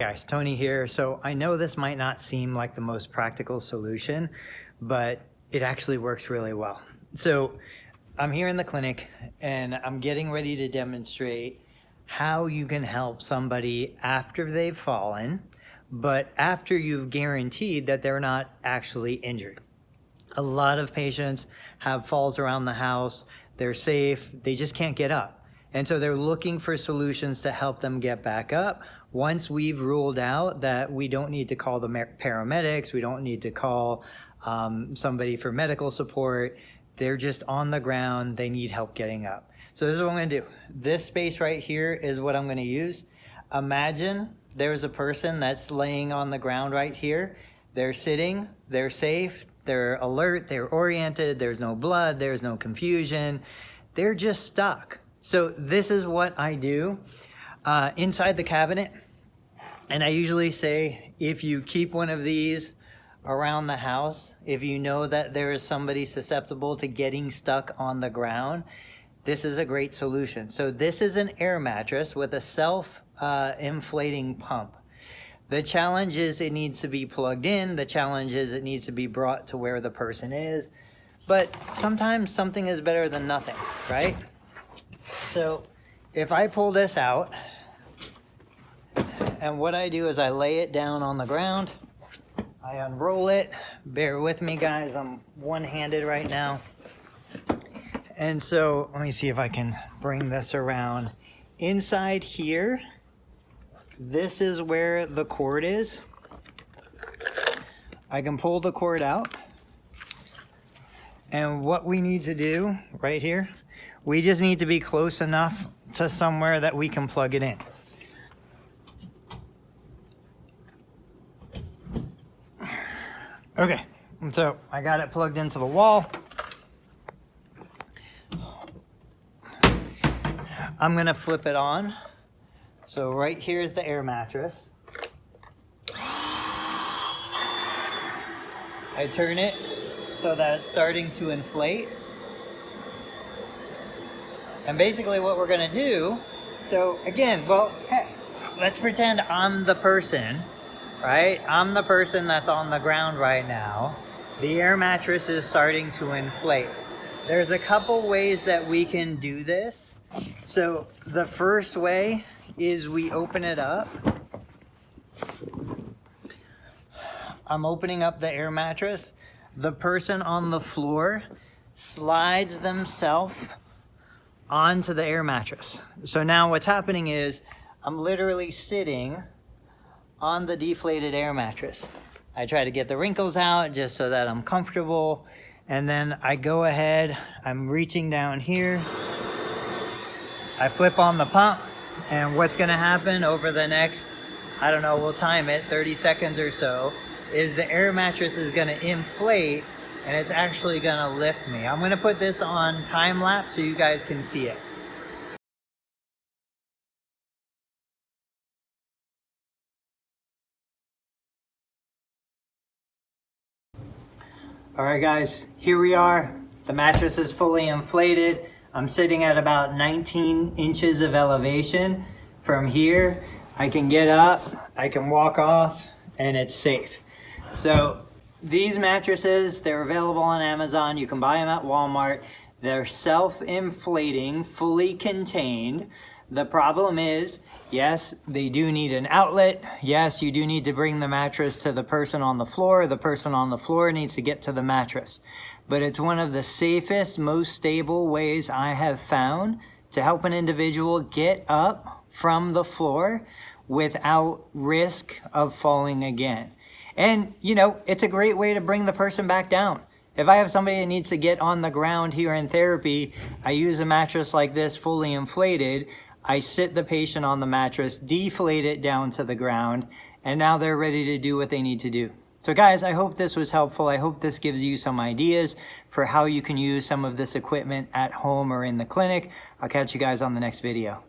Guys, Tony here. So I know this might not seem like the most practical solution, but it actually works really well. So I'm here in the clinic and I'm getting ready to demonstrate how you can help somebody after they've fallen, but after you've guaranteed that they're not actually injured. A lot of patients have falls around the house, they're safe, they just can't get up. And so they're looking for solutions to help them get back up. Once we've ruled out that we don't need to call the paramedics, we don't need to call somebody for medical support, they're just on the ground, they need help getting up. So this is what I'm gonna do. This space right here is what I'm gonna use. Imagine there's a person that's laying on the ground right here. They're sitting, they're safe, they're alert, they're oriented, there's no blood, there's no confusion, they're just stuck. So this is what I do inside the cabinet. And I usually say, if you keep one of these around the house, if you know that there is somebody susceptible to getting stuck on the ground, this is a great solution. So this is an air mattress with a self-inflating pump. The challenge is it needs to be plugged in. The challenge is it needs to be brought to where the person is. But sometimes something is better than nothing, right? So if I pull this out, and what I do is I lay it down on the ground, I unroll it. Bear with me, guys, I'm one-handed right now. And so let me see if I can bring this around. Inside here, this is where the cord is. I can pull the cord out. And what we need to do right here, we just need to be close enough to somewhere that we can plug it in. Okay, so I got it plugged into the wall. I'm gonna flip it on. So right here is the air mattress. I turn it so that it's starting to inflate. And basically what we're gonna do, so again, well, hey, let's pretend I'm the person, right? I'm the person that's on the ground right now. The air mattress is starting to inflate. There's a couple ways that we can do this. So the first way is we open it up. I'm opening up the air mattress. The person on the floor slides themselves onto the air mattress. So now what's happening is I'm literally sitting on the deflated air mattress. I try to get the wrinkles out just so that I'm comfortable. And then I go ahead, I'm reaching down here. I flip on the pump, and what's gonna happen over the next, I don't know, we'll time it, 30 seconds or so, is the air mattress is gonna inflate and it's actually gonna lift me. I'm gonna put this on time lapse so you guys can see it. All right, guys, here we are. The mattress is fully inflated. I'm sitting at about 19 inches of elevation. From here, I can get up, I can walk off, and it's safe. So these mattresses, they're available on Amazon. You can buy them at Walmart. They're self-inflating, fully contained. The problem is, yes, they do need an outlet. Yes, you do need to bring the mattress to the person on the floor. The person on the floor needs to get to the mattress. But it's one of the safest, most stable ways I have found to help an individual get up from the floor without risk of falling again. And, you know, it's a great way to bring the person back down. If I have somebody that needs to get on the ground here in therapy, I use a mattress like this, fully inflated. I sit the patient on the mattress, deflate it down to the ground, and now they're ready to do what they need to do. So guys, I hope this was helpful. I hope this gives you some ideas for how you can use some of this equipment at home or in the clinic. I'll catch you guys on the next video.